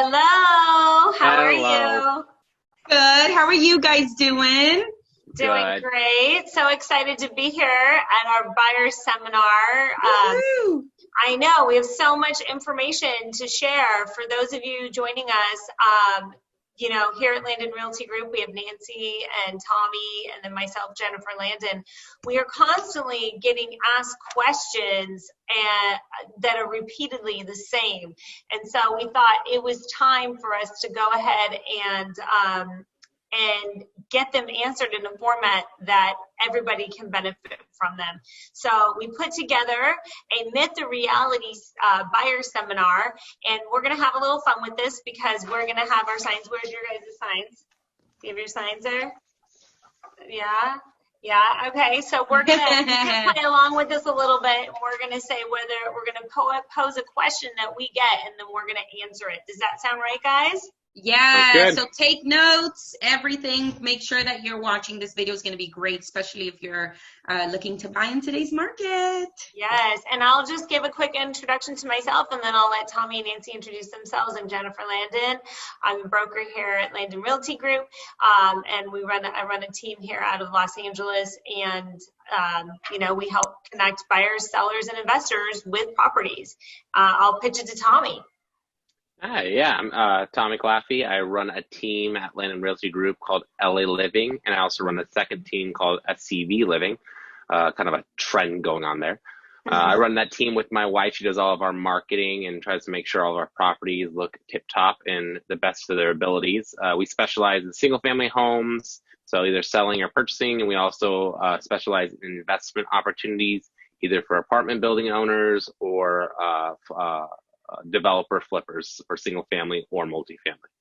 Hello, how are Hello. you? Good. How are you guys doing? Doing Good. great. So excited to be here at our buyer seminar. Woohoo! I know we have so much information to share for those of you joining us. Here at Landon Realty Group, we have Nancy and Tommy, and then myself, Jennifer Landon. We are constantly getting asked questions that are repeatedly the same. And so we thought it was time for us to go ahead and get them answered in a format that everybody can benefit from them. So we put together a myth to reality buyer seminar, and we're going to have a little fun with this because we're going to have our signs. Where's your guys' signs? Do you have your signs there? Yeah. Okay. So we're going to play along with this a little bit, and we're going to say whether we're going to pose a question that we get, and then we're going to answer it. Does that sound right, guys? Yeah, so take notes, everything. Make sure that you're watching. This video is going to be great, especially if you're looking to buy in today's market. Yes, and I'll just give a quick introduction to myself, and then I'll let Tommy and Nancy introduce themselves. I'm Jennifer Landon. I'm a broker here at Landon Realty Group, and I run a team here out of Los Angeles, and we help connect buyers, sellers, and investors with properties. I'll pitch it to Tommy. Hi, yeah, I'm Tommy Claffey. I run a team at Landon Realty Group called LA Living, and I also run a second team called SCV Living, kind of a trend going on there. I run that team with my wife. She does all of our marketing and tries to make sure all of our properties look tip-top and the best of their abilities. We specialize in single-family homes, so either selling or purchasing, and we also specialize in investment opportunities, either for apartment building owners or developer flippers for single family or multifamily.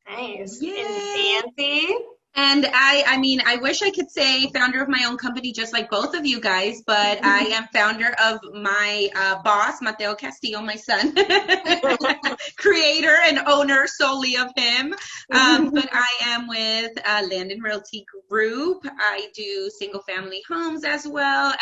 Nice. Yay. And Nancy? And I wish I could say founder of my own company just like both of you guys, but I am founder of my boss, Mateo Castillo, my son, creator and owner solely of him. But I am with Landon Realty Group. I do single family homes as well,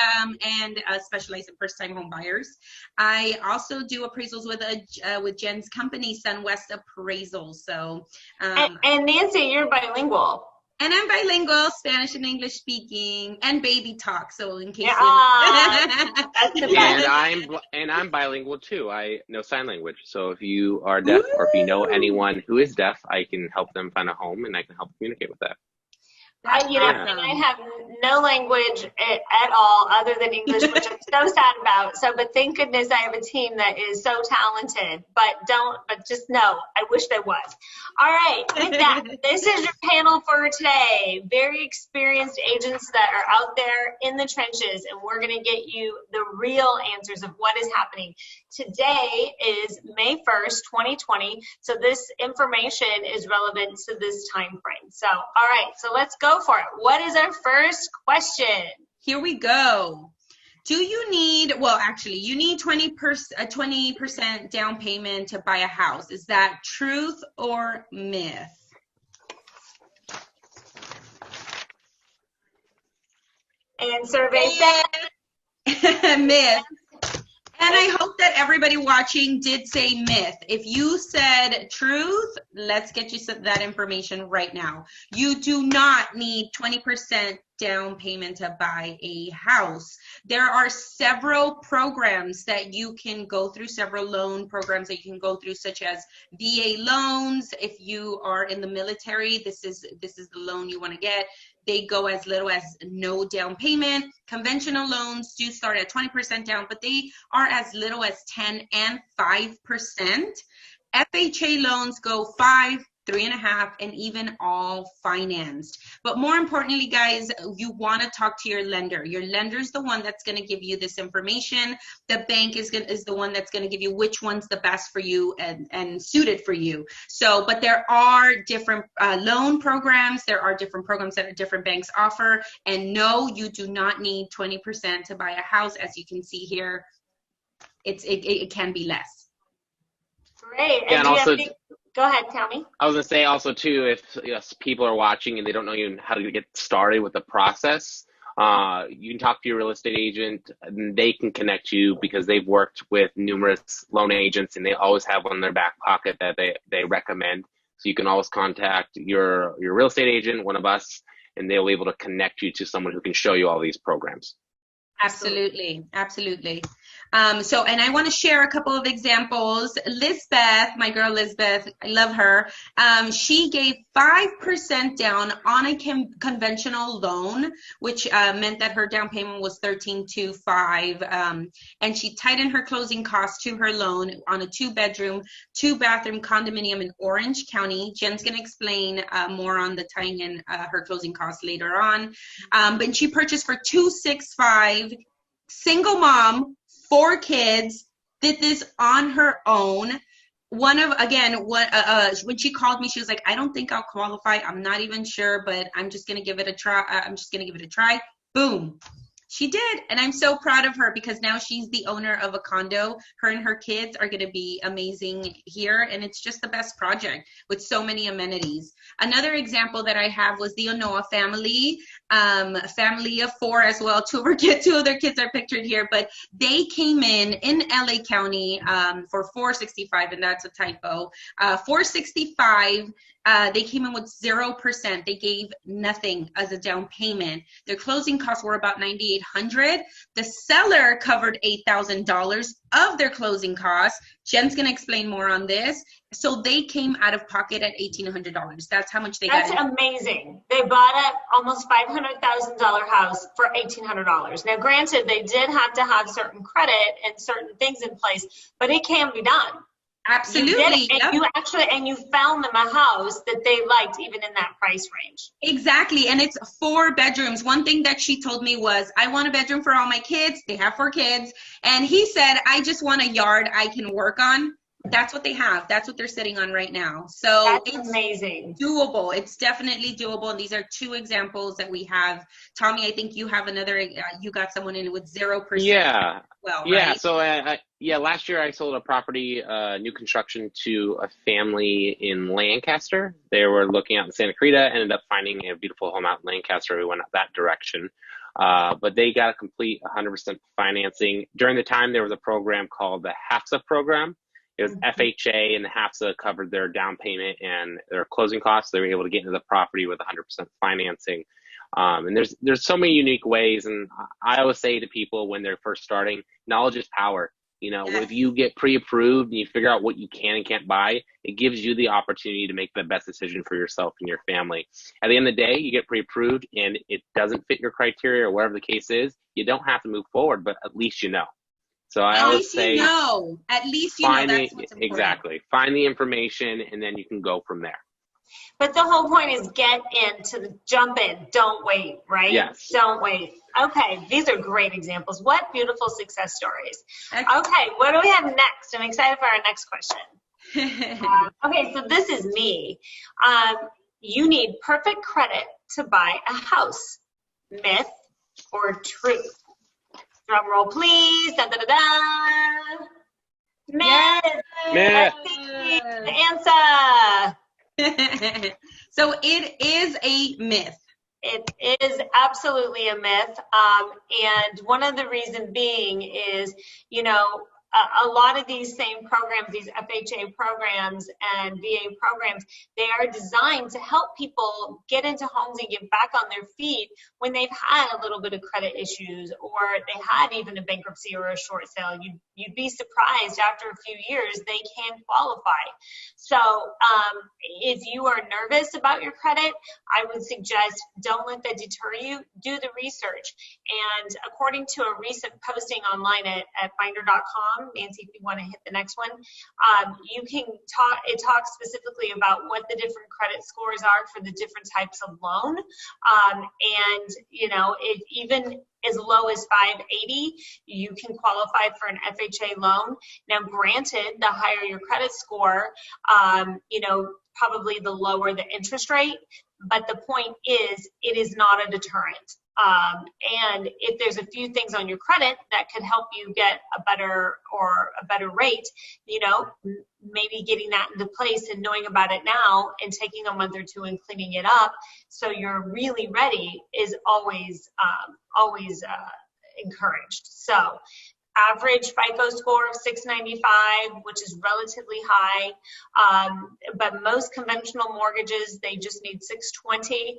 and specialize in first time home buyers. I also do appraisals with Jen's company, SunWest Appraisal. So, and Nancy, you're bilingual. And I'm bilingual, Spanish and English speaking, and baby talk. So in case that's the best. And I'm bilingual too. I know sign language. So if you are deaf or if you know anyone who is deaf, I can help them find a home and I can help communicate with that. And I have no language at all other than English, which I'm so sad about. But thank goodness I have a team that is so talented. But just know, I wish there was. All right, with that, this is your panel for today. Very experienced agents that are out there in the trenches, and we're going to get you the real answers of what is happening. Today is May 1st, 2020. So this information is relevant to this time frame. So, all right, so let's go for it. What is our first question? Here we go. Do you need, you need 20% down payment to buy a house. Is that truth or myth? And survey said myth. And I hope that everybody watching did say myth. If you said truth, let's get you that information right now. You do not need 20% down payment to buy a house. There are several programs that you can go through, several loan programs that you can go through, such as VA loans. If you are in the military, this is the loan you want to get. They go as little as no down payment. Conventional loans do start at 20% down, but they are as little as 10 and 5%. FHA loans go 5, 3.5, and even all financed. But more importantly, guys, you want to talk to your lender. Your lender is the one that's going to give you this information. The bank is the one that's going to give you which one's the best for you and suited for you. So, but there are different loan programs. There are different programs that different banks offer. And no, you do not need 20% to buy a house. As you can see here, it can be less. Great. And also, go ahead, Tommy. I was going to say also too, if people are watching and they don't know even how to get started with the process, You can talk to your real estate agent, and they can connect you because they've worked with numerous loan agents, and they always have one in their back pocket that they recommend. So you can always contact your real estate agent, one of us, and they'll be able to connect you to someone who can show you all these programs. Absolutely. Absolutely. And I want to share a couple of examples. Lisbeth, my girl Lisbeth, I love her. She gave 5% down on a conventional loan, which meant that her down payment was $13,250. And she tightened her closing costs to her loan on a 2-bedroom, 2-bathroom condominium in Orange County. Jen's going to explain more on the tying in her closing costs later on. But she purchased for $265,000. Single mom, 4 kids, did this on her own. When she called me, she was like, I don't think I'll qualify. I'm not even sure, but I'm just going to give it a try. Boom. She did. And I'm so proud of her because now she's the owner of a condo. Her and her kids are going to be amazing here. And it's just the best project with so many amenities. Another example that I have was the Onoa family, a family of 4 as well. 2 of their kids are pictured here, but they came in LA County for $465, and that's a typo. $465. They came in with 0%. They gave nothing as a down payment. Their closing costs were about $9,800. The seller covered $8,000 of their closing costs. Jen's going to explain more on this. So they came out of pocket at $1,800. That's how much they got. That's amazing. They bought an almost $500,000 house for $1,800. Now, granted, they did have to have certain credit and certain things in place, but it can be done. Absolutely. And you found them a house that they liked even in that price range. Exactly. And it's 4 bedrooms. One thing that she told me was, I want a bedroom for all my kids. They have 4 kids. And he said, I just want a yard I can work on. That's what they have. That's what they're sitting on right now. So that's amazing. Doable. It's definitely doable. And these are 2 examples that we have. Tommy, I think you have another, you got someone in with 0%. Yeah. Well, yeah. Right? So, last year I sold a property, new construction to a family in Lancaster. They were looking out in Santa Cruz, ended up finding a beautiful home out in Lancaster. We went out that direction. But they got a complete 100% financing. During the time, there was a program called the HAFSA program. It was FHA, and the HAFSA covered their down payment and their closing costs. They were able to get into the property with 100% financing. And there's so many unique ways. And I always say to people when they're first starting, knowledge is power. You know, if you get pre-approved and you figure out what you can and can't buy, it gives you the opportunity to make the best decision for yourself and your family. At the end of the day, you get pre-approved and it doesn't fit your criteria or whatever the case is, you don't have to move forward, but at least you know. So I always say, at least you know. That's what's important. Exactly. Find the information and then you can go from there. But the whole point is jump in. Don't wait, right? Yes. Don't wait. Okay, these are great examples. What beautiful success stories. Okay, what do we have next? I'm excited for our next question. Okay, so this is me. You need perfect credit to buy a house. Myth or truth? Drum roll, please. Da, da, da, da. Myth. Myth. Let's see the answer. So it is a myth. It is absolutely a myth. And one of the reasons being is, a lot of these same programs, these FHA programs and VA programs, they are designed to help people get into homes and get back on their feet when they've had a little bit of credit issues or they had even a bankruptcy or a short sale. You'd be surprised after a few years they can qualify. So if you are nervous about your credit, I would suggest don't let that deter you. Do the research. And according to a recent posting online at finder.com, Nancy, if you want to hit the next one, it talks specifically about what the different credit scores are for the different types of loan. If even as low as 580, you can qualify for an FHA loan. Now, granted, the higher your credit score, probably the lower the interest rate. But the point is, it is not a deterrent. And if there's a few things on your credit that could help you get a better rate, maybe getting that into place and knowing about it now and taking a month or two and cleaning it up so you're really ready is always encouraged. So average FICO score of 695, which is relatively high, but most conventional mortgages, they just need 620,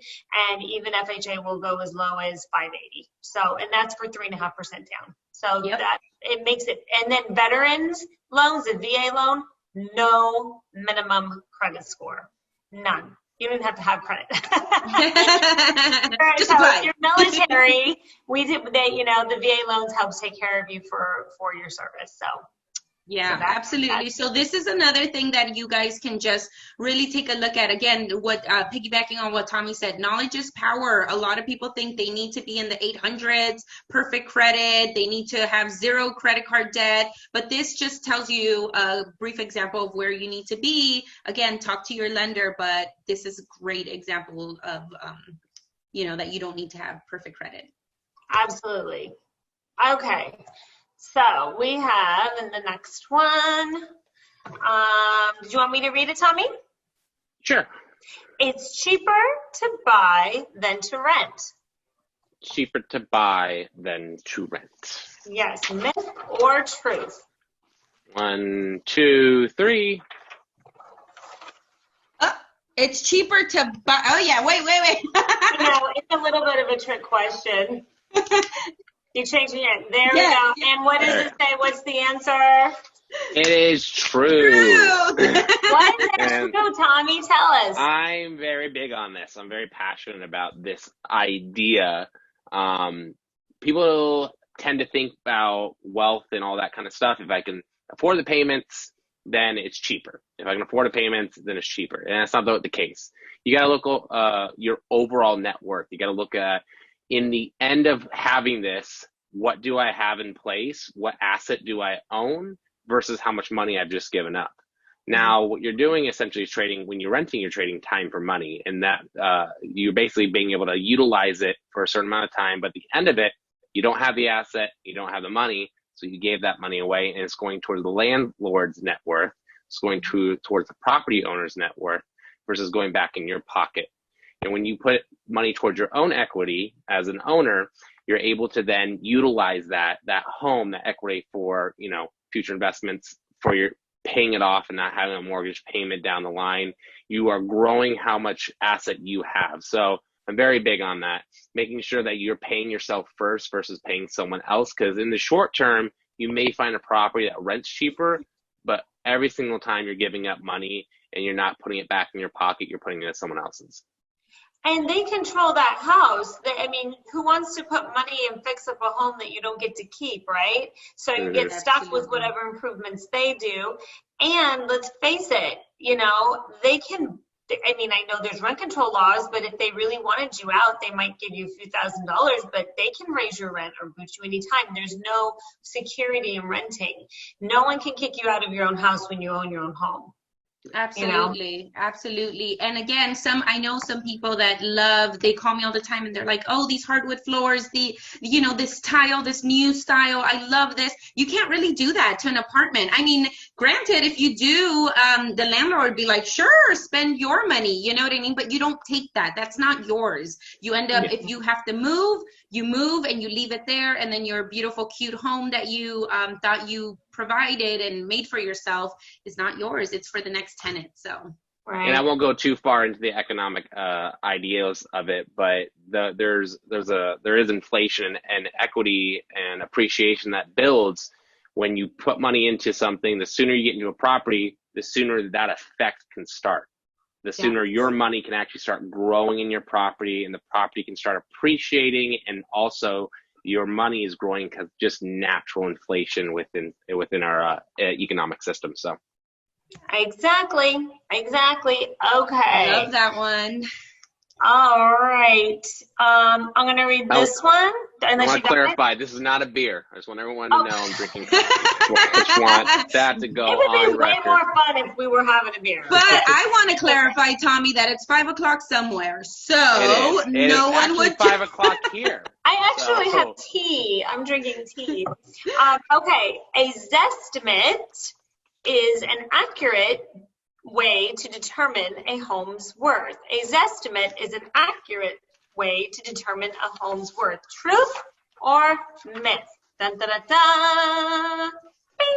and even FHA will go as low as 580. So, and that's for 3.5% down. So that it makes it, and then veterans loans, a VA loan, no minimum credit score, none. You don't have to have credit. Just so apply. if you're military, the VA loans helps take care of you for your service. So yeah, absolutely. So this is another thing that you guys can just really take a look at. Again, what piggybacking on what Tommy said, knowledge is power. A lot of people think they need to be in the 800s, perfect credit. They need to have 0 credit card debt. But this just tells you a brief example of where you need to be. Again, talk to your lender, but this is a great example of, that you don't need to have perfect credit. Absolutely. Okay. So we have in the next one, did you want me to read it, Tommy? Sure. It's cheaper to buy than to rent. Cheaper to buy than to rent. Yes, myth or truth? 1, 2, 3. It's cheaper to buy. Oh, yeah. Wait. It's a little bit of a trick question. You're changing it. There we go. And what does it say? What's the answer? It is true. What is that true, Tommy? Tell us. I'm very big on this. I'm very passionate about this idea. People tend to think about wealth and all that kind of stuff. If I can afford the payments, then it's cheaper. If I can afford the payments, then it's cheaper. And that's not the case. You got to look at your overall net worth. You got to look at, in the end of having this, what do I have in place? What asset do I own versus how much money I've just given up? Now, what you're doing essentially is trading. When you're renting, you're trading time for money, and that you're basically being able to utilize it for a certain amount of time. But at the end of it, you don't have the asset, you don't have the money, so you gave that money away, and it's going towards the landlord's net worth. It's going towards the property owner's net worth versus going back in your pocket. And when you put money towards your own equity as an owner, you're able to then utilize that home, that equity for, future investments, for your paying it off and not having a mortgage payment down the line. You are growing how much asset you have. So I'm very big on that, making sure that you're paying yourself first versus paying someone else. Because in the short term, you may find a property that rents cheaper, but every single time you're giving up money and you're not putting it back in your pocket, you're putting it in someone else's. And they control that house. Who wants to put money and fix up a home that you don't get to keep, right? So you get stuck with whatever improvements they do. And let's face it, they can, I know there's rent control laws, but if they really wanted you out, they might give you a few $1,000s, but they can raise your rent or boot you anytime. There's no security in renting. No one can kick you out of your own house when you own your own home. Absolutely. And again, I know some people that they call me all the time and they're like, oh, these hardwood floors, this tile, this new style, I love this. You can't really do that to an apartment. Granted, if you do, the landlord would be like, sure, spend your money, you know what I mean? But you don't take that. That's not yours. You end up, if you have to move, you move and you leave it there, and then your beautiful, cute home that you thought you provided and made for yourself is not yours. It's for the next tenant. So right. And I won't go too far into the economic ideas of it, but there is inflation and equity and appreciation that builds when you put money into something. The sooner you get into a property, the sooner that effect can start. The sooner your money can actually start growing in your property, and the property can start appreciating, and also your money is growing because just natural inflation within our economic system. So exactly. Okay. I love that one. All right. I'm going to read this one. I want to clarify, this is not a beer. I just want everyone to know I'm drinking coffee. I just want that to go on record. It would be way more fun if we were having a beer. But I want to clarify, Tommy, that it's 5 o'clock somewhere. So no one would. 5 o'clock here. I actually have tea. I'm drinking tea. Okay. A Zestimate is an accurate way to determine a home's worth. A zestimate is an accurate way to determine a home's worth. Truth or myth? Dun, dun, dun, dun. Bing.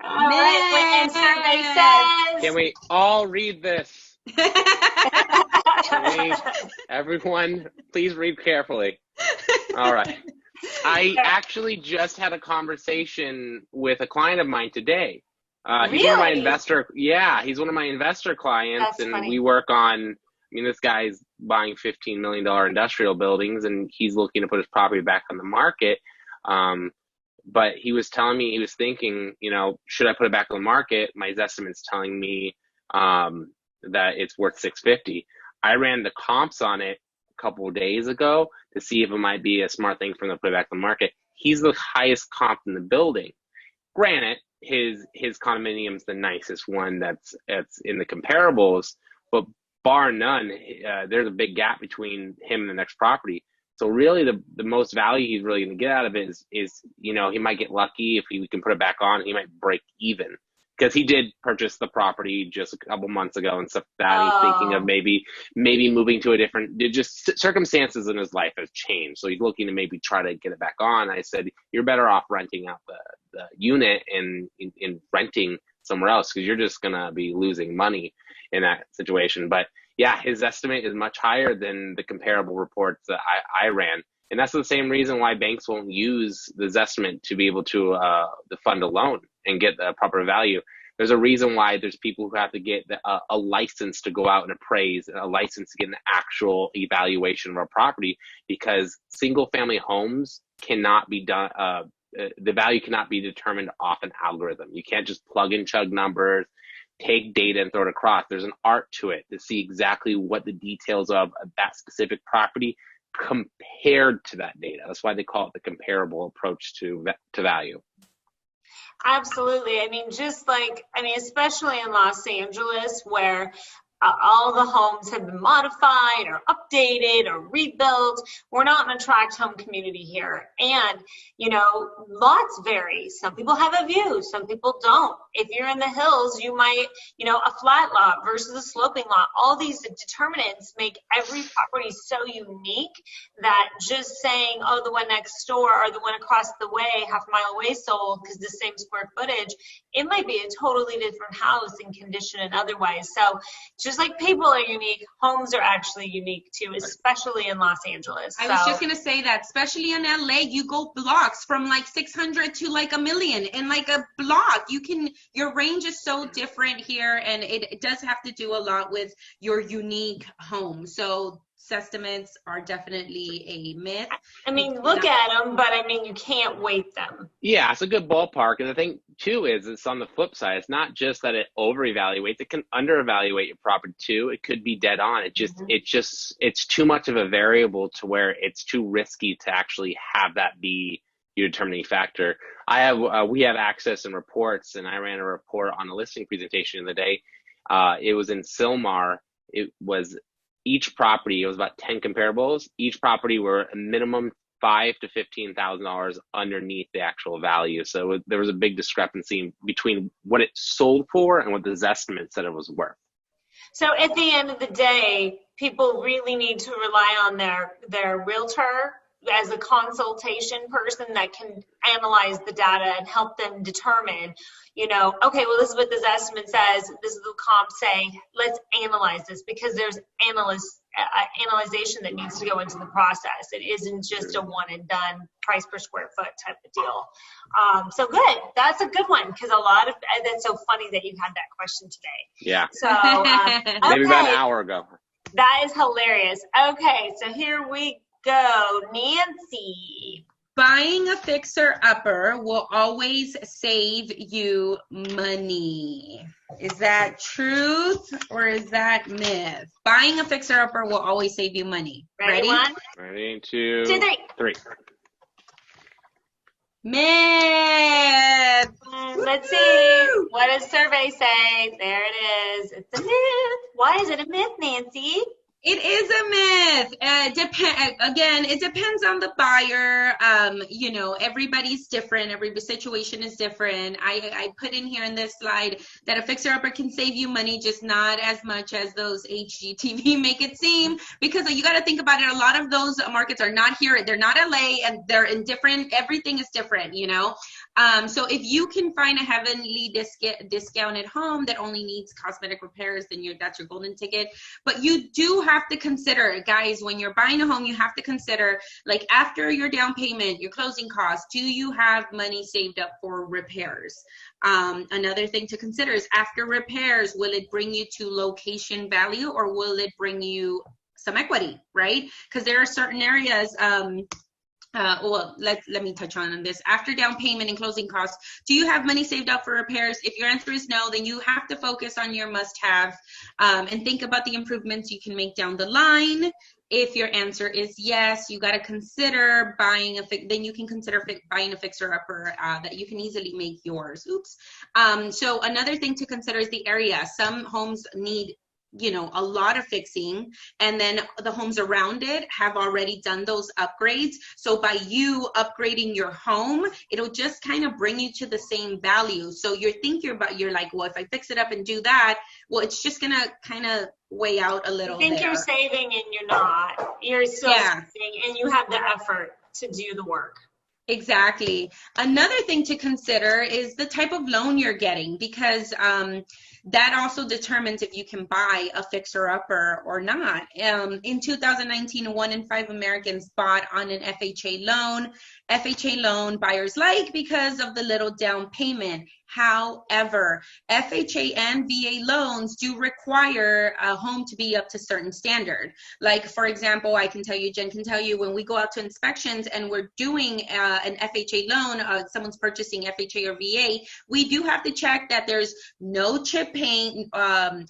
All right, and survey says. Can we all read this? Everyone, please read carefully. All right. I actually just had a conversation with a client of mine today. He's one of my investor. Yeah, he's one of my investor clients. That's and funny. We work on, this guy's buying $15 million industrial buildings, and he's looking to put his property back on the market. But he was telling me, he was thinking, should I put it back on the market? My estimate's telling me that it's worth $650. I ran the comps on it a couple of days ago to see if it might be a smart thing for him to put it back on the market. He's the highest comp in the building. Granted, his condominium's the nicest one that's in the comparables, but bar none, there's a big gap between him and the next property. So really the most value he's really going to get out of it is he might get lucky if he can put it back on. He might break even because he did purchase the property just a couple months ago and stuff like that. He's thinking of maybe moving to a different, just circumstances in his life have changed. So he's looking to maybe try to get it back on. I said, you're better off renting out the unit and in renting somewhere else because you're just going to be losing money in that situation. But yeah, his estimate is much higher than the comparable reports that I ran. And that's the same reason why banks won't use the Zestimate to be able to fund a loan and get the proper value. There's a reason why there's people who have to get a license to go out and appraise, a license to get an actual evaluation of our property, because single family homes cannot be done, the value cannot be determined off an algorithm. You can't just plug and chug numbers, take data and throw it across. There's an art to it to see exactly what the details of that specific property compared to that data. That's why they call it the comparable approach to value. Absolutely. Especially in Los Angeles, where all the homes have been modified or updated or rebuilt. We're not an attract home community here. And, lots vary. Some people have a view, some people don't. If you're in the hills, you might, a flat lot versus a sloping lot. All these determinants make every property so unique that just saying, oh, the one next door or the one across the way, half a mile away sold because the same square footage, it might be a totally different house in condition and otherwise. So just like people are unique, homes are actually unique too, especially in Los Angeles. I was just going to say that, especially in LA, you go blocks from like 600 to like a million in like a block. Your range is so different here, and it does have to do a lot with your unique home. So estimates are definitely a myth. Look at them, but you can't weight them. Yeah, it's a good ballpark. And the thing too is it's on the flip side. It's not just that it over-evaluates, it can under-evaluate your property too. It could be dead on. It's too much of a variable to where it's too risky to actually have that be your determining factor. We have access and reports, and I ran a report on a listing presentation the other day. It was in Sylmar. It was each property, it was about 10 comparables. Each property were a minimum $5,000 to $15,000 underneath the actual value. So there was a big discrepancy between what it sold for and what the Zestimate said it was worth. So at the end of the day, people really need to rely on their realtor as a consultation person that can analyze the data and help them determine, okay, well, this is what this estimate says, this is the comp saying, let's analyze this, because there's analyzation that needs to go into the process. It isn't just a one and done price per square foot type of deal. So good. That's a good one, because that's so funny that you had that question today. Yeah. So maybe about an hour ago. That is hilarious. Okay, so here we go. Nancy. Buying a fixer-upper will always save you money. Is that truth or is that myth? Buying a fixer-upper will always save you money. Ready? One? Ready, two, three. Myth. Let's see. What does survey say? There it is. It's a myth. Why is it a myth, Nancy? It is a myth. Again, it depends on the buyer. You know, everybody's different. Every situation is different. I put in here in this slide that a fixer-upper can save you money, just not as much as those HGTV make it seem, because you got to think about it. A lot of those markets are not here. They're not LA, and they're in different, everything is different, you know? So if you can find a heavenly discounted home that only needs cosmetic repairs, then that's your golden ticket. But you do have to consider, guys, when you're buying a home, you have to consider, like, after your down payment, your closing costs, do you have money saved up for repairs? Another thing to consider is, after repairs, will it bring you to location value, or will it bring you some equity, right? Because there are certain areas, well, let me touch on this. After down payment and closing costs, do you have money saved up for repairs? If your answer is no, then you have to focus on your must-have and think about the improvements you can make down the line. If your answer is yes, you got to consider buying then you can consider buying a fixer-upper that you can easily make yours. Oops. So another thing to consider is the area. Some homes need, you know, a lot of fixing, and then the homes around it have already done those upgrades. So by you upgrading your home, it'll just kind of bring you to the same value. So you're like, well, if I fix it up and do that, well, it's just gonna kind of weigh out a little. You think you're saving and you're not. You're still saving, and you have the effort to do the work. Exactly. Another thing to consider is the type of loan you're getting, because that also determines if you can buy a fixer-upper or not. In 2019, 1 in 5 Americans bought on an FHA loan. FHA loan buyers like because of the little down payment. However, FHA and VA loans do require a home to be up to certain standard. Like, for example, I can tell you, Jen can tell you, when we go out to inspections and we're doing an FHA loan, someone's purchasing FHA or VA, we do have to check that there's no chip paint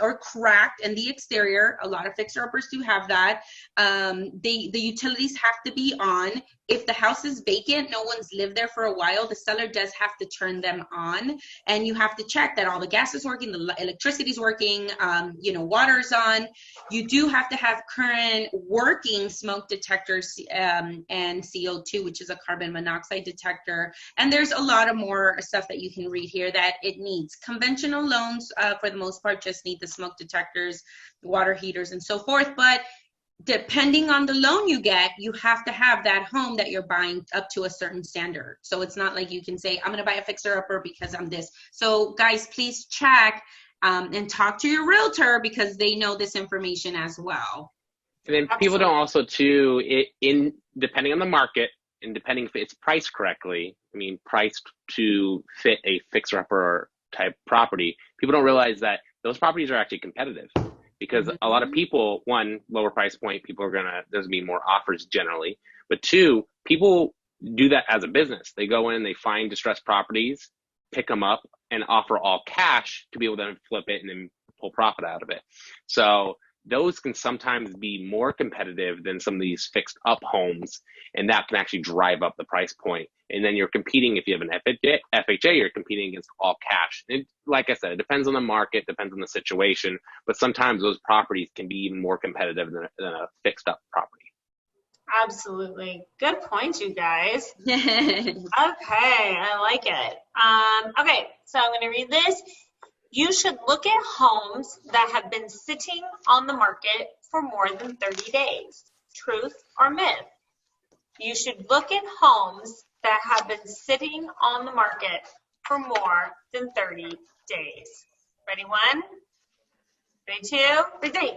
or cracked in the exterior. A lot of fixer-uppers do have that. The utilities have to be on. If the house is vacant, no one's lived there for a while, the seller does have to turn them on, and you have to check that all the gas is working, the electricity is working, you know, water's on. You do have to have current working smoke detectors and CO2, which is a carbon monoxide detector. And there's a lot of more stuff that you can read here that it needs. Conventional loans, for the most part, just need the smoke detectors, water heaters, and so forth. But depending on the loan you get, you have to have that home that you're buying up to a certain standard. So it's not like you can say, I'm going to buy a fixer-upper because I'm this. So guys, please check and talk to your realtor, because they know this information as well. And then people don't also too, depending on the market and depending if it's priced correctly, I mean, priced to fit a fixer-upper type property, people don't realize that those properties are actually competitive. Because a lot of people, one, lower price point, there's gonna be more offers generally. But two, people do that as a business. They go in, they find distressed properties, pick them up, and offer all cash to be able to flip it and then pull profit out of it. So those can sometimes be more competitive than some of these fixed up homes, and that can actually drive up the price point. And then you're competing, if you have an FHA, you're competing against all cash. Like I said, it depends on the market, depends on the situation, but sometimes those properties can be even more competitive than a fixed up property. Absolutely. Good point, you guys. Okay, I like it. Okay, so I'm going to read this. You should look at homes that have been sitting on the market for more than 30 days. Truth or myth? You should look at homes that have been sitting on the market for more than 30 days. Ready, 1? Ready, 2? Ready, 3?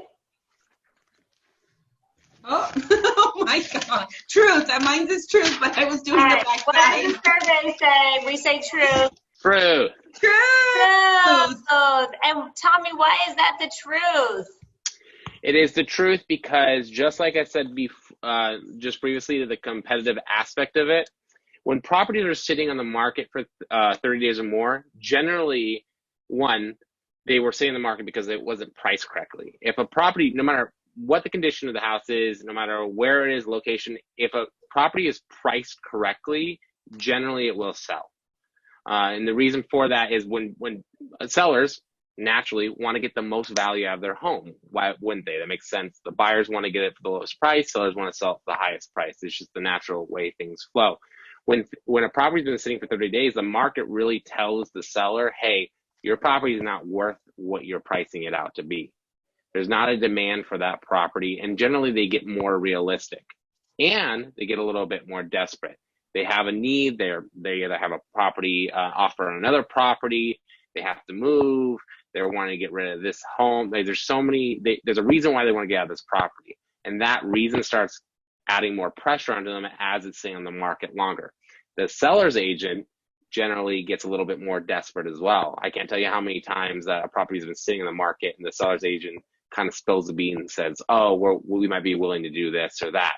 Oh my God. Truth. Mine's is truth, but I was doing the back What side. does the survey say? We say truth. Truth. Truth. And Tommy, why is that the truth? It is the truth because, just like I said just previously, to the competitive aspect of it, when properties are sitting on the market for 30 days or more, generally, one, they were sitting on the market because it wasn't priced correctly. If a property, no matter what the condition of the house is, no matter where it is, location, if a property is priced correctly, generally it will sell. And the reason for that is when sellers, naturally want to get the most value out of their home. Why wouldn't they? That makes sense. The buyers want to get it for the lowest price. Sellers want to sell it for the highest price. It's just the natural way things flow. When a property's been sitting for 30 days, the market really tells the seller, hey, your property is not worth what you're pricing it out to be. There's not a demand for that property, and generally they get more realistic, and they get a little bit more desperate. They have a need. They either have a property offer on another property. They have to move. They're wanting to get rid of this home. There's a reason why they want to get out of this property, and that reason starts adding more pressure onto them as it's staying on the market longer. The seller's agent generally gets a little bit more desperate as well. I can't tell you how many times that a property's been sitting in the market and the seller's agent kind of spills the beans and says, oh, we might be willing to do this or that.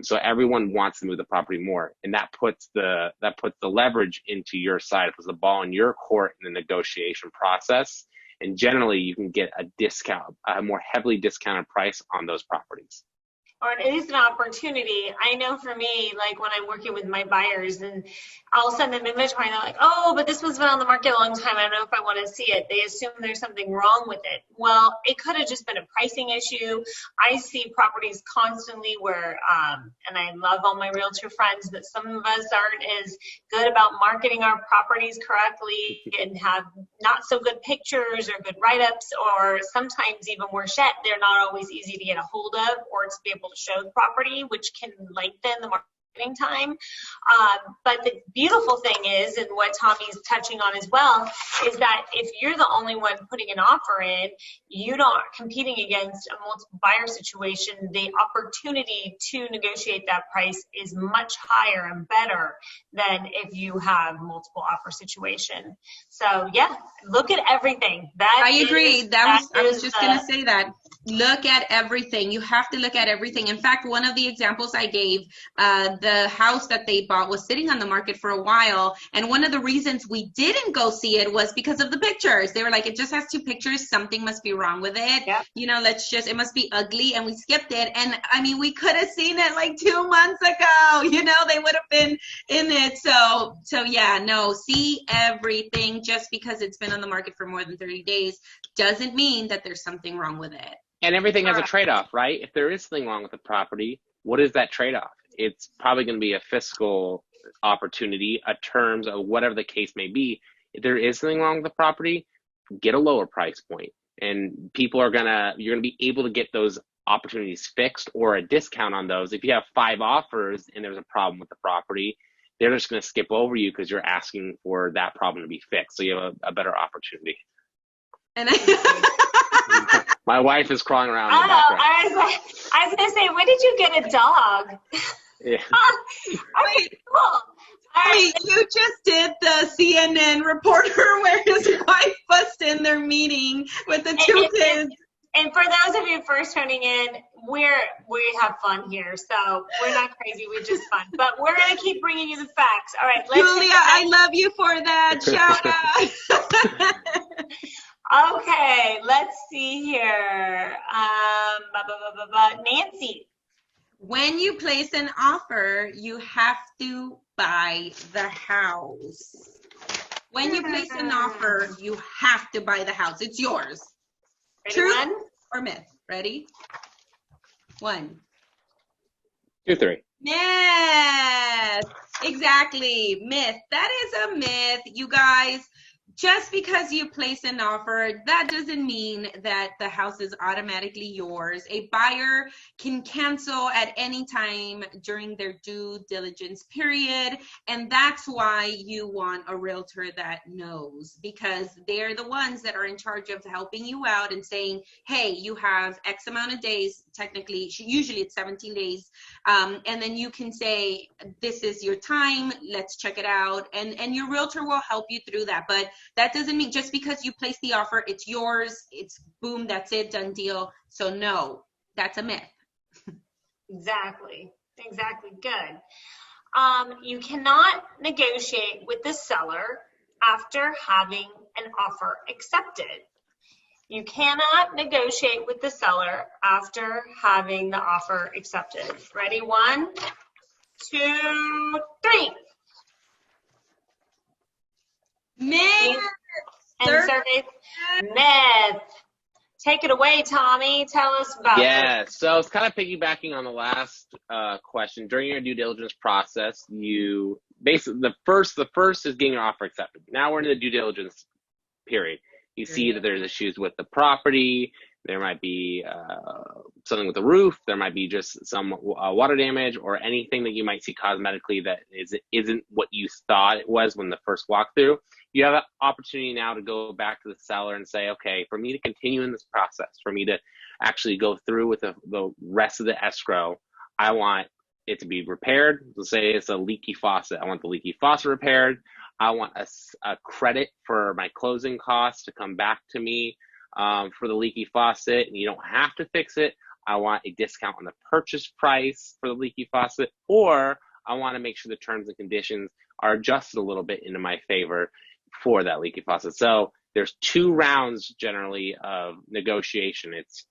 So everyone wants to move the property more, and that puts the leverage into your side. It puts the ball in your court in the negotiation process, and generally you can get a discount, a more heavily discounted price on those properties. Or at least an opportunity. I know for me, like when I'm working with my buyers and I'll send them inventory and they're like, oh, but this one's been on the market a long time. I don't know if I want to see it. They assume there's something wrong with it. Well, it could have just been a pricing issue. I see properties constantly where, and I love all my realtor friends, but some of us aren't as good about marketing our properties correctly and have not so good pictures or good write-ups, or sometimes even worse yet, they're not always easy to get a hold of or to be able to show the property, which can lengthen the marketing time. But the beautiful thing is, and what Tommy's touching on as well, is that if you're the only one putting an offer in, you're not competing against a multiple buyer situation. The opportunity to negotiate that price is much higher and better than if you have multiple offer situation. So yeah, look at everything. I agree. I was just going to say that. Look at everything. You have to look at everything. In fact, one of the examples I gave, the house that they bought was sitting on the market for a while. And one of the reasons we didn't go see it was because of the pictures. They were like, it just has 2 pictures. Something must be wrong with it. Yep. You know, it must be ugly. And we skipped it. And I mean, we could have seen it like 2 months ago. You know, they would have been in it. So yeah, no, see everything. Just because it's been on the market for more than 30 days doesn't mean that there's something wrong with it. And everything has a trade-off, right? If there is something wrong with the property, what is that trade-off? It's probably going to be a fiscal opportunity, a terms of whatever the case may be. If there is something wrong with the property, get a lower price point. And you're going to be able to get those opportunities fixed or a discount on those. If you have 5 offers and there's a problem with the property, they're just going to skip over you because you're asking for that problem to be fixed. So you have a better opportunity. And my wife is crawling around in the background. I was going to say, when did you get a dog? Yeah. Okay, cool. Wait, you just did the CNN reporter where his wife busts in their meeting with the 2 kids. And for those of you first tuning in, we have fun here, so we're not crazy, we're just fun. But we're going to keep bringing you the facts. All right, let's Julia, I love you for that. Shout out. Okay, let's see here. Nancy. When you place an offer, you have to buy the house. When you place an offer, you have to buy the house. It's yours. Ready, Truth 1 or myth? Ready? 1, 2, 3. Myth. Exactly. Myth. That is a myth, you guys. Just because you place an offer, that doesn't mean that the house is automatically yours. A buyer can cancel at any time during their due diligence period. And that's why you want a realtor that knows, because they're the ones that are in charge of helping you out and saying, hey, you have X amount of days, technically, usually it's 17 days. And then you can say, this is your time, let's check it out. And your realtor will help you through that. But that doesn't mean just because you place the offer, it's yours, it's boom, that's it, done deal. So no, that's a myth. Exactly, good. You cannot negotiate with the seller after having an offer accepted. You cannot negotiate with the seller after having the offer accepted. Ready? 1, 2, 3. Myth. And survey myth. Take it away, Tommy. Tell us about it. So it's kind of piggybacking on the last question. During your due diligence process, you basically the first is getting your offer accepted. Now we're in the due diligence period. You see that there's issues with the property. There might be something with the roof. There might be just some water damage or anything that you might see cosmetically that isn't what you thought it was when the first walkthrough. You have an opportunity now to go back to the seller and say, okay, for me to continue in this process, for me to actually go through with the rest of the escrow, I want it to be repaired. Let's say it's a leaky faucet. I want the leaky faucet repaired. I want a credit for my closing costs to come back to me for the leaky faucet, and you don't have to fix it. I want a discount on the purchase price for the leaky faucet, or I want to make sure the terms and conditions are adjusted a little bit into my favor for that leaky faucet. So there's 2 rounds generally of negotiation. It's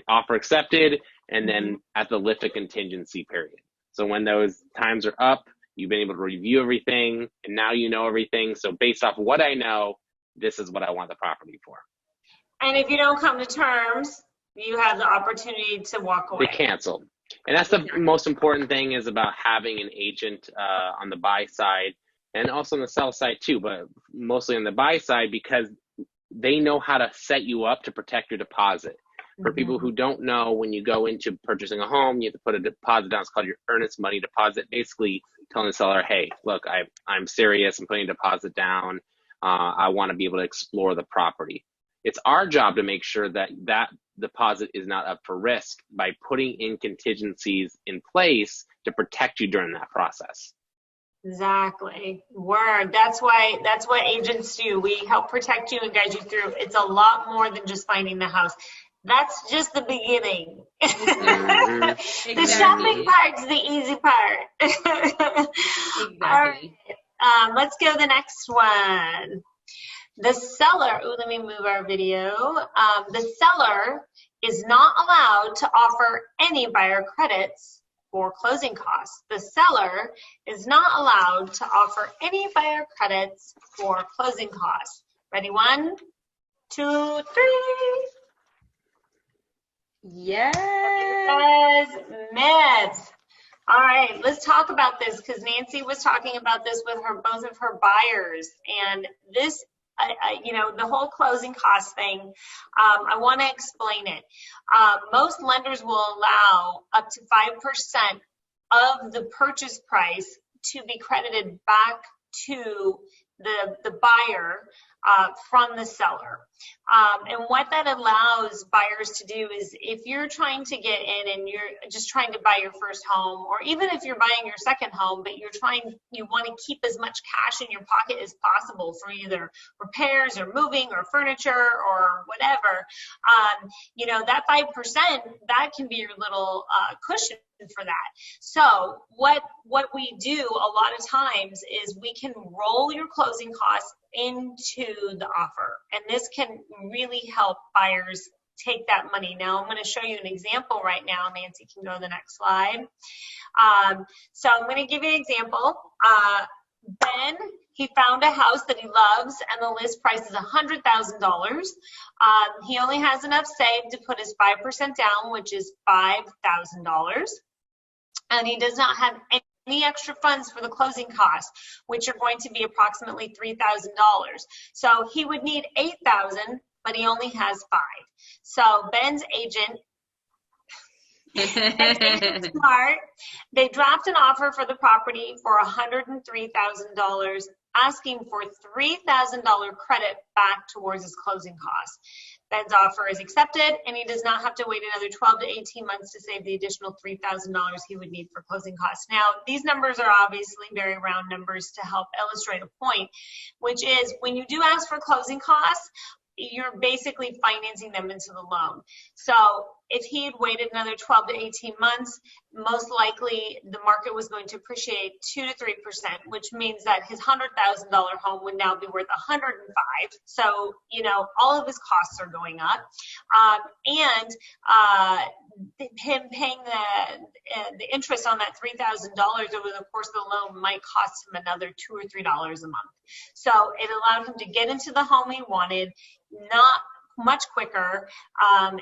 offer accepted, and then at the lift of contingency period. So when those times are up, you've been able to review everything, and now you know everything. So based off of what I know, this is what I want the property for. And if you don't come to terms, you have the opportunity to walk away. To cancel. And that's the most important thing, is about having an agent on the buy side and also on the sell side too, but mostly on the buy side, because they know how to set you up to protect your deposit. For people who don't know, when you go into purchasing a home, you have to put a deposit down. It's called your earnest money deposit, basically telling the seller, hey, look, I'm serious. I'm putting a deposit down. I want to be able to explore the property. It's our job to make sure that that deposit is not up for risk by putting in contingencies in place to protect you during that process. Exactly. Word. That's what agents do. We help protect you and guide you through. It's a lot more than just finding the house. That's just the beginning. Exactly. The shopping part's the easy part. Exactly. All right. Let's go to the next one. The seller, let me move our video. The seller is not allowed to offer any buyer credits for closing costs. The seller is not allowed to offer any buyer credits for closing costs. Ready? 1, 2, 3. Yes. Myths. All right, let's talk about this, because Nancy was talking about this with both of her buyers, and this, the whole closing cost thing. I want to explain it. Most lenders will allow up to 5% of the purchase price to be credited back to the buyer from the seller. And what that allows buyers to do is, if you're trying to get in and you're just trying to buy your first home, or even if you're buying your second home, but you want to keep as much cash in your pocket as possible for either repairs or moving or furniture or whatever, that 5%, that can be your little cushion for that. So what we do a lot of times is we can roll your closing costs into the offer, and this can really help buyers take that money. Now I'm going to show you an example right now. Nancy can go to the next slide. So I'm going to give you an example. Ben, he found a house that he loves, and the list price is $100,000. He only has enough saved to put his 5% down, which is $5,000. And he does not have any extra funds for the closing costs, which are going to be approximately $3,000. So he would need $8,000, but he only has $5,000. So Ben's agent, smart, they dropped an offer for the property for $103,000, asking for $3,000 credit back towards his closing costs. Ben's offer is accepted, and he does not have to wait another 12 to 18 months to save the additional $3,000 he would need for closing costs. Now, these numbers are obviously very round numbers to help illustrate a point, which is when you do ask for closing costs, you're basically financing them into the loan. So if he had waited another 12 to 18 months, most likely the market was going to appreciate 2 to 3%, which means that his $100,000 home would now be worth 105. So, you know, all of his costs are going up. And him paying the interest on that $3,000 over the course of the loan might cost him another $2 or $3 a month. So it allowed him to get into the home he wanted, not much quicker, and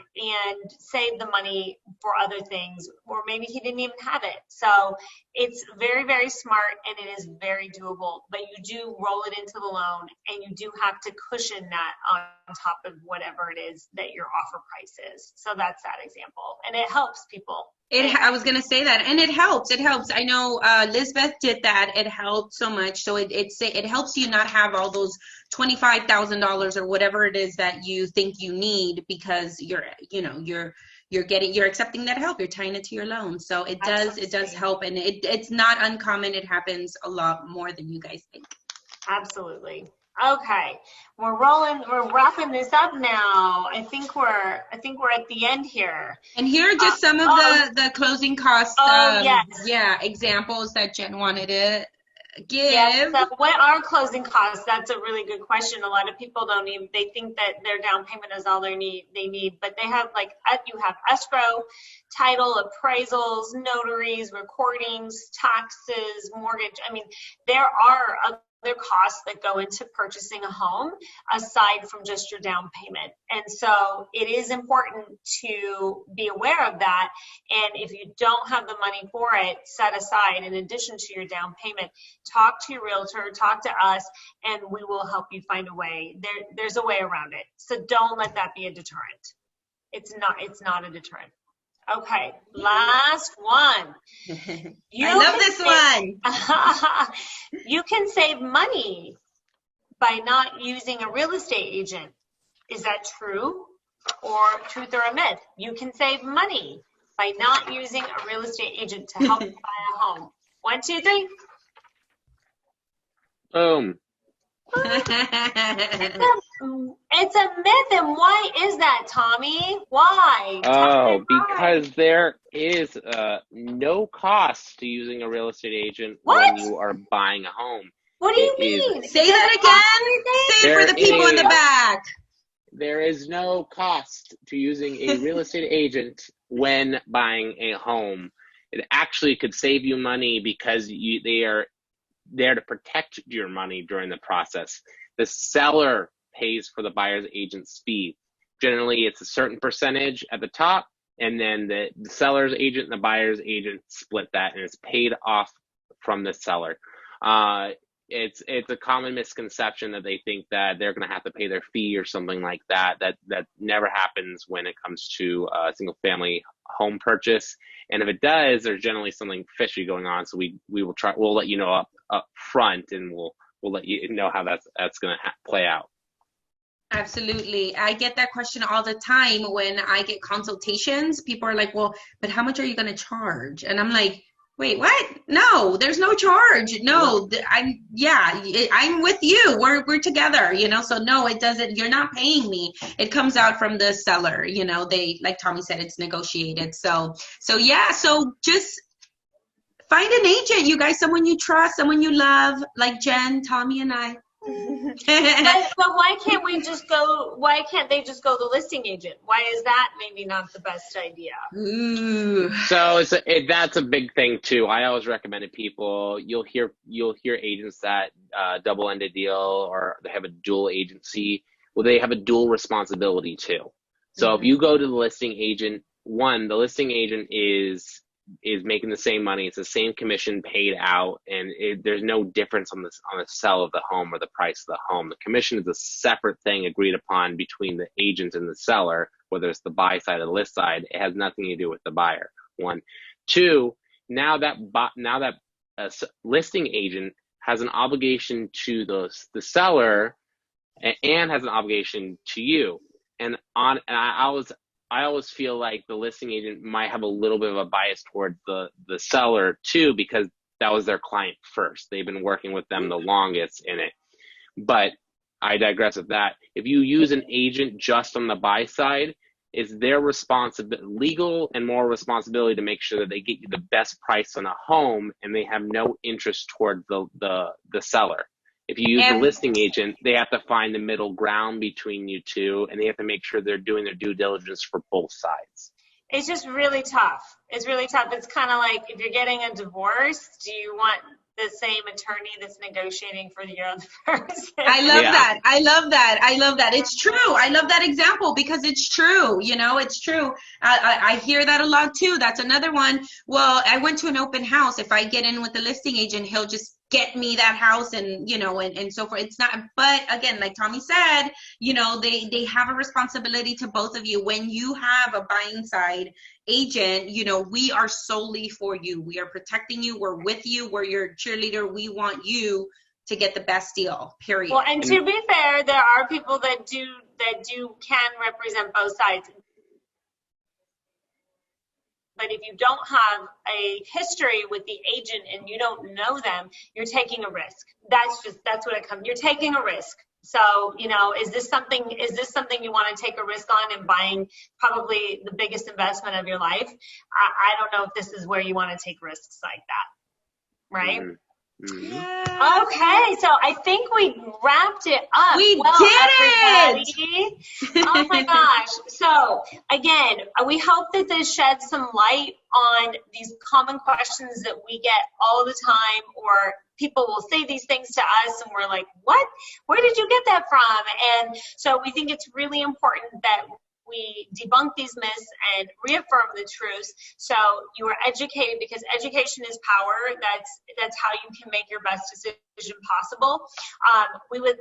save the money for other things, or maybe he didn't even have it. So it's very, very smart, and it is very doable, but you do roll it into the loan, and you do have to cushion that on top of whatever it is that your offer price is. So that's that example, and it helps people. I was going to say that, and it helps. It helps. I know Lisbeth did that. It helped so much. So it helps you not have all those $25,000 or whatever it is that you think you need, because you're accepting that help. You're tying it to your loan. So it does help, and it's not uncommon. It happens a lot more than you guys think. Absolutely. Okay, we're wrapping this up now. I think we're at the end here. And here are just some of the closing costs examples that Jen wanted to give. Yeah, so what are closing costs? That's a really good question. A lot of people they think that their down payment is all they need, but they have you have escrow, title, appraisals, notaries, recordings, taxes, mortgage. I mean, there are other costs that go into purchasing a home aside from just your down payment. And so it is important to be aware of that. And if you don't have the money for it set aside in addition to your down payment, talk to your realtor, talk to us, and we will help you find a way. There's a way around it. So don't let that be a deterrent. It's not a deterrent. Okay, last one. I love this one. You can save money by not using a real estate agent. Is that true or truth or a myth? You can save money by not using a real estate agent to help you buy a home. 1, 2, 3. Boom. It's a myth, and why is that, Tommy? Why? Oh, because there is no cost to using a real estate agent when you are buying a home. What do you mean? Say that again. Say it for the people in the back. There is no cost to using a real estate agent when buying a home. It actually could save you money because they are there to protect your money during the process. The seller pays for the buyer's agent's fee. Generally, it's a certain percentage at the top, and then the seller's agent and the buyer's agent split that, and it's paid off from the seller. It's a common misconception that they think that they're going to have to pay their fee or something like that. That never happens when it comes to a single family home purchase. And if it does, there's generally something fishy going on. So we'll let you know up front, and we'll let you know how that's going to play out. Absolutely. I get that question all the time when I get consultations. People are like, well, but how much are you going to charge? And I'm like, wait, what? No, there's no charge. No, I'm with you. We're together, so no, it doesn't. You're not paying me. It comes out from the seller, they, like Tommy said, it's negotiated. So just find an agent, you guys, someone you trust, someone you love, like Jen, Tommy, and I. but why can't they just go the listing agent? Why is that maybe not the best idea? Ooh. So that's a big thing too. I always recommend to people, you'll hear agents that double-ended deal, or they have a dual agency. Well, they have a dual responsibility too. So if you go to the listing agent, the listing agent is making the same money. It's the same commission paid out, and there's no difference on the sell of the home or the price of the home. The commission is a separate thing agreed upon between the agent and the seller, whether it's the buy side or the list side. It has nothing to do with the buyer. 1, 2. Now that listing agent has an obligation to the seller and has an obligation to you. And I always feel like the listing agent might have a little bit of a bias toward the seller too, because that was their client first. They've been working with them the longest in it. But I digress with that. If you use an agent just on the buy side, it's their responsibility, legal and moral responsibility, to make sure that they get you the best price on a home, and they have no interest toward the seller. If you use the listing agent, they have to find the middle ground between you two, and they have to make sure they're doing their due diligence for both sides. It's just really tough. It's really tough. It's kind of like if you're getting a divorce, do you want the same attorney that's negotiating for the other person? I love that. I love that. I love that. It's true. I love that example because it's true. You know, it's true. I hear that a lot too. That's another one. Well, I went to an open house. If I get in with the listing agent, he'll just get me that house and, you know, and so forth. It's not, but again, like Tommy said, you know, they have a responsibility to both of you. When you have a buying side agent, you know, we are solely for you. We are protecting you. We're with you. We're your cheerleader. We want you to get the best deal, period. Well, and to be fair, there are people that can represent both sides. But if you don't have a history with the agent and you don't know them, you're taking a risk. That's what it comes. You're taking a risk. So, you know, is this something you want to take a risk on in buying probably the biggest investment of your life? I don't know if this is where you want to take risks like that. Right? Mm-hmm. Yeah. Okay, so I think we wrapped it up. We did it! Oh my gosh. So again, we hope that this sheds some light on these common questions that we get all the time, or people will say these things to us and we're like, what? Where did you get that from? And so we think it's really important that we debunk these myths and reaffirm the truths, so you are educated, because education is power. That's how you can make your best decision possible. We would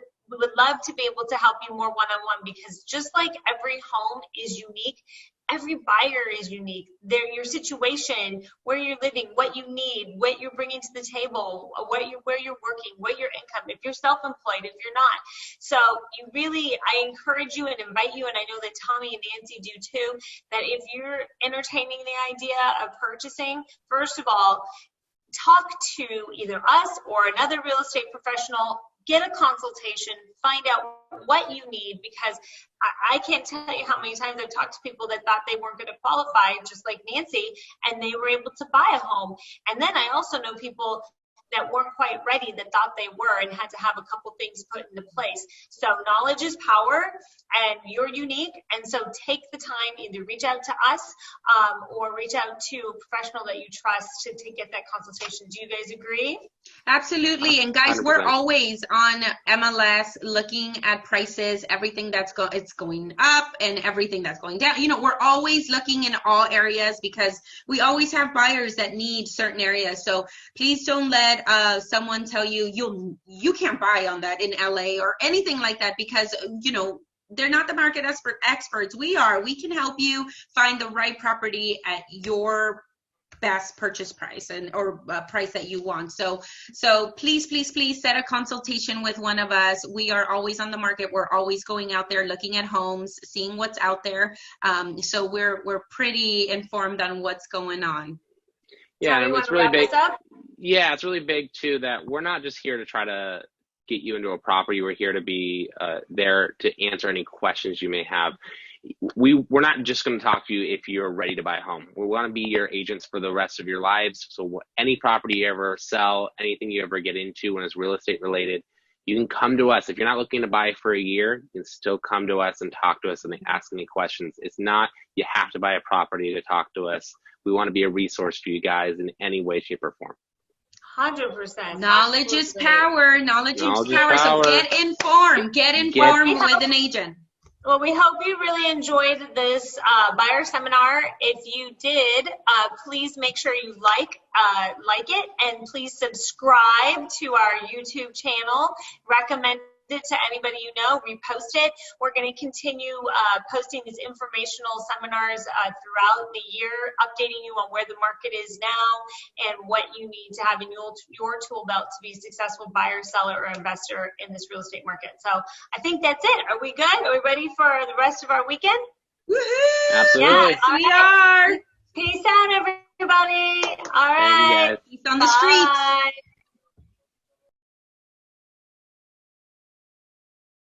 love to be able to help you more one-on-one, because just like every home is unique, every buyer is unique. Your situation, where you're living, what you need, what you're bringing to the table, where you're working, what your income, if you're self-employed, if you're not. So I encourage you and invite you, and I know that Tommy and Nancy do too, that if you're entertaining the idea of purchasing, first of all, talk to either us or another real estate professional. Get a consultation, find out what you need, because I can't tell you how many times I've talked to people that thought they weren't going to qualify, just like Nancy, and they were able to buy a home. And then I also know people that weren't quite ready, that thought they were, and had to have a couple things put into place. So knowledge is power, and you're unique. And so take the time, either reach out to us or reach out to a professional that you trust to get that consultation. Do you guys agree? Absolutely. And guys, 100%. we're always on MLS looking at prices, everything it's going up and everything that's going down. You know, we're always looking in all areas, because we always have buyers that need certain areas. So please don't let someone tell you you can't buy on that in LA or anything like that, because, you know, they're not the market experts. We are. We can help you find the right property at your best purchase price or price that you want. So please set a consultation with one of us. We are always on the market. We're always going out there looking at homes, seeing what's out there. So we're pretty informed on what's going on. Yeah, and it's really big. Yeah, it's really big too that we're not just here to try to get you into a property. We're here to be there to answer any questions you may have. We're not just going to talk to you if you're ready to buy a home. We want to be your agents for the rest of your lives. So any property you ever sell, anything you ever get into when it's real estate related, you can come to us. If you're not looking to buy for a year, you can still come to us and talk to us and ask any questions. It's not you have to buy a property to talk to us. We want to be a resource for you guys in any way, shape, or form. 100%. Knowledge is power. Knowledge is power. So get informed. Get informed with an agent. Well, we hope you really enjoyed this buyer seminar. If you did, please make sure you like it, and please subscribe to our YouTube channel. Recommend it to anybody you know. Repost it. We're going to continue posting these informational seminars throughout the year, updating you on where the market is now and what you need to have in your tool belt to be a successful buyer, seller, or investor in this real estate market. So I think that's it. Are we good? Are we ready for the rest of our weekend? Woohoo! Absolutely. Yes, we are. Peace out, everybody. All right. Thank you guys. Peace on the streets. Bye.